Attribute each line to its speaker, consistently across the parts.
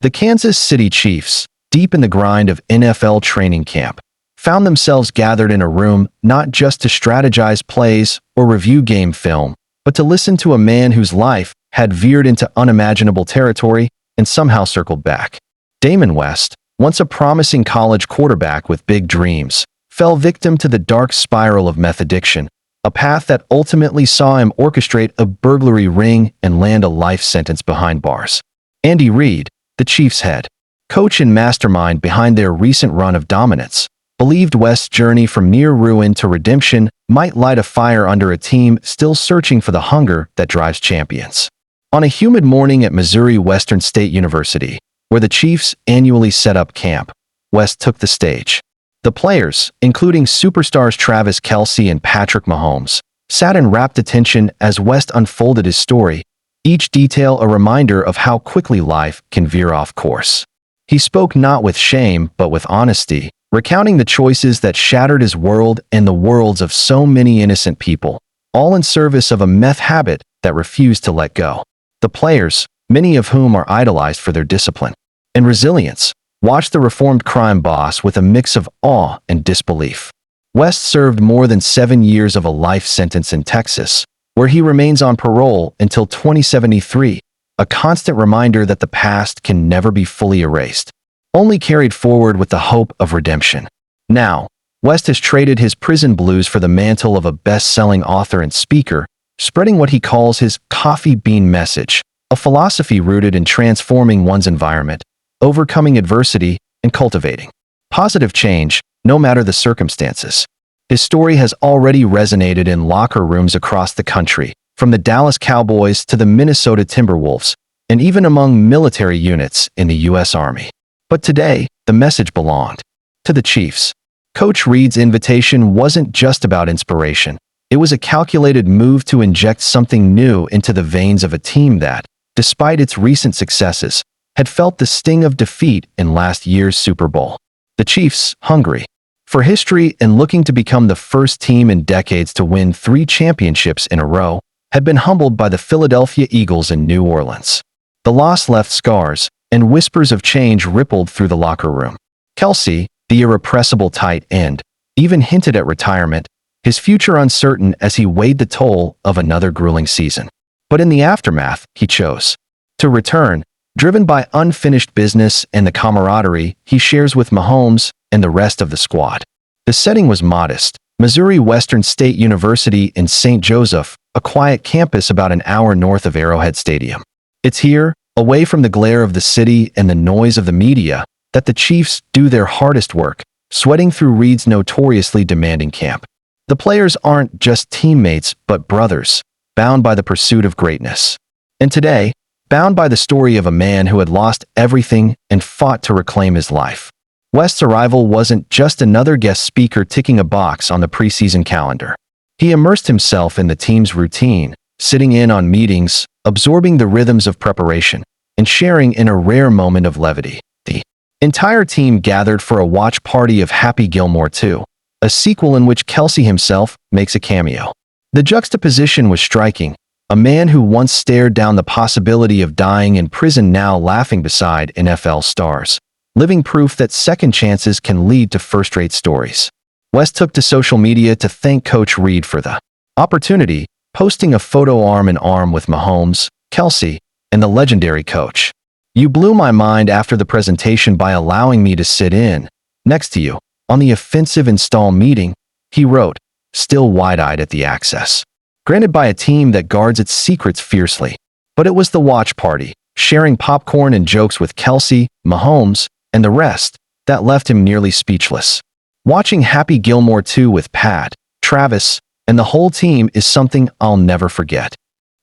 Speaker 1: The Kansas City Chiefs, deep in the grind of NFL training camp, found themselves gathered in a room not just to strategize plays or review game film, but to listen to a man whose life had veered into unimaginable territory and somehow circled back. Damon West, once a promising college quarterback with big dreams, fell victim to the dark spiral of meth addiction, a path that ultimately saw him orchestrate a burglary ring and land a life sentence behind bars. Andy Reid, the Chiefs' head coach and mastermind behind their recent run of dominance, believed West's journey from near ruin to redemption might light a fire under a team still searching for the hunger that drives champions. On a humid morning at Missouri Western State University, where the Chiefs annually set up camp, West took the stage. The players, including superstars Travis Kelce and Patrick Mahomes, sat in rapt attention as West unfolded his story, each detail a reminder of how quickly life can veer off course. He spoke not with shame but with honesty, recounting the choices that shattered his world and the worlds of so many innocent people, all in service of a meth habit that refused to let go. The players, many of whom are idolized for their discipline and resilience, watched the reformed crime boss with a mix of awe and disbelief. West served more than 7 years of a life sentence in Texas, where he remains on parole until 2073, a constant reminder that the past can never be fully erased, only carried forward with the hope of redemption. Now, West has traded his prison blues for the mantle of a best-selling author and speaker, spreading what he calls his coffee bean message, a philosophy rooted in transforming one's environment, overcoming adversity, and cultivating positive change, no matter the circumstances. His story has already resonated in locker rooms across the country, from the Dallas Cowboys to the Minnesota Timberwolves, and even among military units in the U.S. Army. But today, the message belonged to the Chiefs. Coach Reid's invitation wasn't just about inspiration. It was a calculated move to inject something new into the veins of a team that, despite its recent successes, had felt the sting of defeat in last year's Super Bowl. The Chiefs, hungry for history and looking to become the first team in decades to win 3 championships in a row, had been humbled by the Philadelphia Eagles in New Orleans. The loss left scars, and whispers of change rippled through the locker room. Kelce, the irrepressible tight end, even hinted at retirement, his future uncertain as he weighed the toll of another grueling season. But in the aftermath, he chose to return, driven by unfinished business and the camaraderie he shares with Mahomes and the rest of the squad. The setting was modest. Missouri Western State University in St. Joseph, a quiet campus about an hour north of Arrowhead Stadium. It's here, away from the glare of the city and the noise of the media, that the Chiefs do their hardest work, sweating through Reid's notoriously demanding camp. The players aren't just teammates but brothers, bound by the pursuit of greatness. And today, bound by the story of a man who had lost everything and fought to reclaim his life. West's arrival wasn't just another guest speaker ticking a box on the preseason calendar. He immersed himself in the team's routine, sitting in on meetings, absorbing the rhythms of preparation, and sharing in a rare moment of levity. The entire team gathered for a watch party of Happy Gilmore 2, a sequel in which Kelce himself makes a cameo. The juxtaposition was striking. A man who once stared down the possibility of dying in prison now laughing beside NFL stars, living proof that second chances can lead to first-rate stories. West took to social media to thank Coach Reid for the opportunity, posting a photo arm-in-arm with Mahomes, Kelce, and the legendary coach. "You blew my mind after the presentation by allowing me to sit in next to you on the offensive install meeting," he wrote, still wide-eyed at the access. Granted by a team that guards its secrets fiercely. But it was the watch party, sharing popcorn and jokes with Kelce, Mahomes, and the rest, that left him nearly speechless. Watching Happy Gilmore 2 with Pat, Travis, and the whole team is something I'll never forget.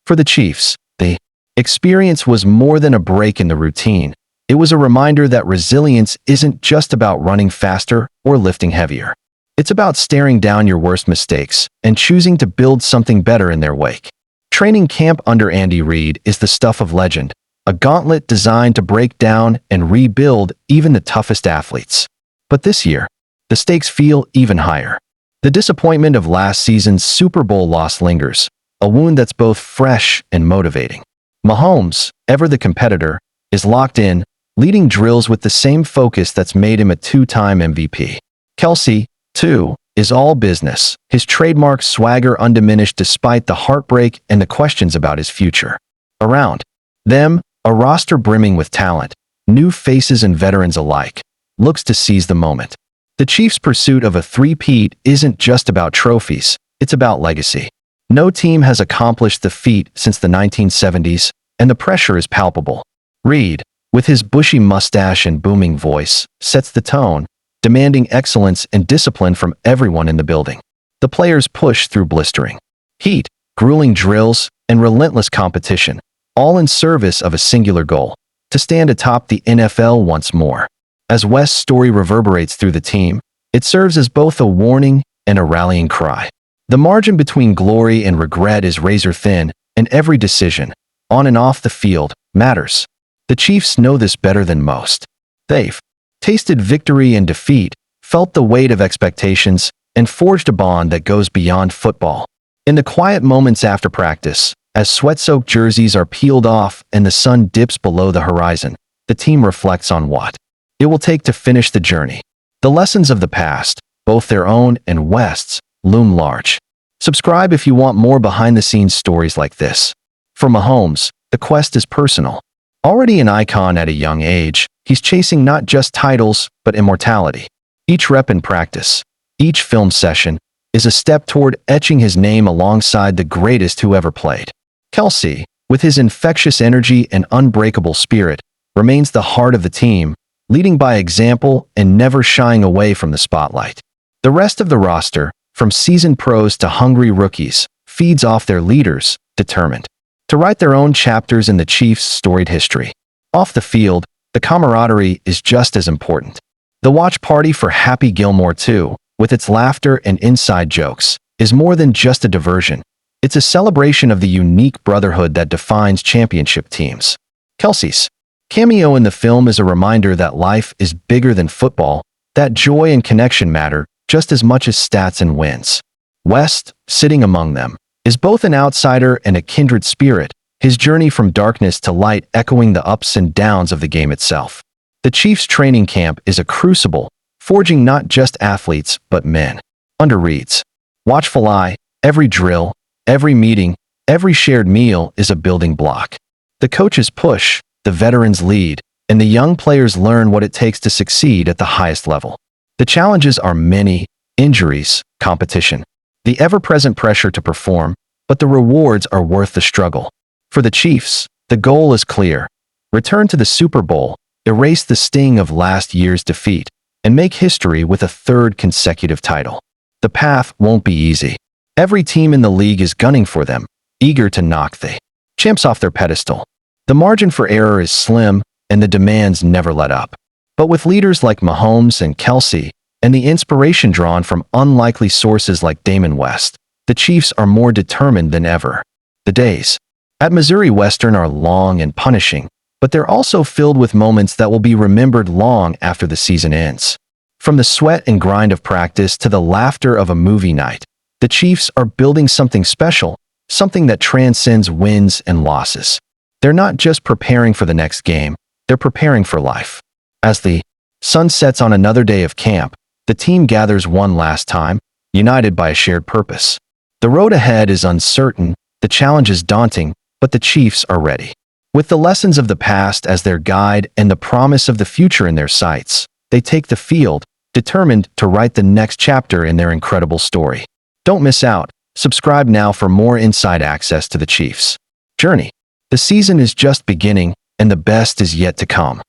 Speaker 1: For the Chiefs, the experience was more than a break in the routine. It was a reminder that resilience isn't just about running faster or lifting heavier. It's about staring down your worst mistakes and choosing to build something better in their wake. Training camp under Andy Reid is the stuff of legend, a gauntlet designed to break down and rebuild even the toughest athletes. But this year, the stakes feel even higher. The disappointment of last season's Super Bowl loss lingers, a wound that's both fresh and motivating. Mahomes, ever the competitor, is locked in, leading drills with the same focus that's made him a two-time MVP. Kelce, too, is all business, his trademark swagger undiminished despite the heartbreak and the questions about his future. Around them, a roster brimming with talent, new faces and veterans alike, looks to seize the moment. The Chiefs' pursuit of a three-peat isn't just about trophies, it's about legacy. No team has accomplished the feat since the 1970s, and the pressure is palpable. Reid, with his bushy mustache and booming voice, sets the tone, demanding excellence and discipline from everyone in the building. The players push through blistering heat, grueling drills, and relentless competition, all in service of a singular goal: to stand atop the NFL once more. As West's story reverberates through the team, it serves as both a warning and a rallying cry. The margin between glory and regret is razor thin, and every decision, on and off the field, matters. The Chiefs know this better than most. They've tasted victory and defeat, felt the weight of expectations, and forged a bond that goes beyond football. In the quiet moments after practice, as sweat-soaked jerseys are peeled off and the sun dips below the horizon, the team reflects on what it will take to finish the journey. The lessons of the past, both their own and West's, loom large. Subscribe if you want more behind-the-scenes stories like this. For Mahomes, the quest is personal. Already an icon at a young age, he's chasing not just titles, but immortality. Each rep in practice, each film session, is a step toward etching his name alongside the greatest who ever played. Kelce, with his infectious energy and unbreakable spirit, remains the heart of the team, leading by example and never shying away from the spotlight. The rest of the roster, from seasoned pros to hungry rookies, feeds off their leaders, determined to write their own chapters in the Chiefs' storied history. Off the field, the camaraderie is just as important. The watch party for Happy Gilmore 2, with its laughter and inside jokes, is more than just a diversion. It's a celebration of the unique brotherhood that defines championship teams. Kelce's cameo in the film is a reminder that life is bigger than football, that joy and connection matter just as much as stats and wins. West, sitting among them, is both an outsider and a kindred spirit, his journey from darkness to light echoing the ups and downs of the game itself. The Chiefs' training camp is a crucible, forging not just athletes, but men. Under Reid's watchful eye, every drill, every meeting, every shared meal is a building block. The coaches push, the veterans lead, and the young players learn what it takes to succeed at the highest level. The challenges are many: injuries, competition, the ever-present pressure to perform, but the rewards are worth the struggle. For the Chiefs, the goal is clear: return to the Super Bowl, erase the sting of last year's defeat, and make history with a third consecutive title. The path won't be easy. Every team in the league is gunning for them, eager to knock the champs off their pedestal. The margin for error is slim, and the demands never let up. But with leaders like Mahomes and Kelce, and the inspiration drawn from unlikely sources like Damon West, the Chiefs are more determined than ever. The days at Missouri Western are long and punishing, but they're also filled with moments that will be remembered long after the season ends. From the sweat and grind of practice to the laughter of a movie night, the Chiefs are building something special, something that transcends wins and losses. They're not just preparing for the next game, they're preparing for life. As the sun sets on another day of camp, the team gathers one last time, united by a shared purpose. The road ahead is uncertain, the challenge is daunting, but the Chiefs are ready. With the lessons of the past as their guide and the promise of the future in their sights, they take the field, determined to write the next chapter in their incredible story. Don't miss out. Subscribe now for more inside access to the Chiefs' journey. The season is just beginning, and the best is yet to come.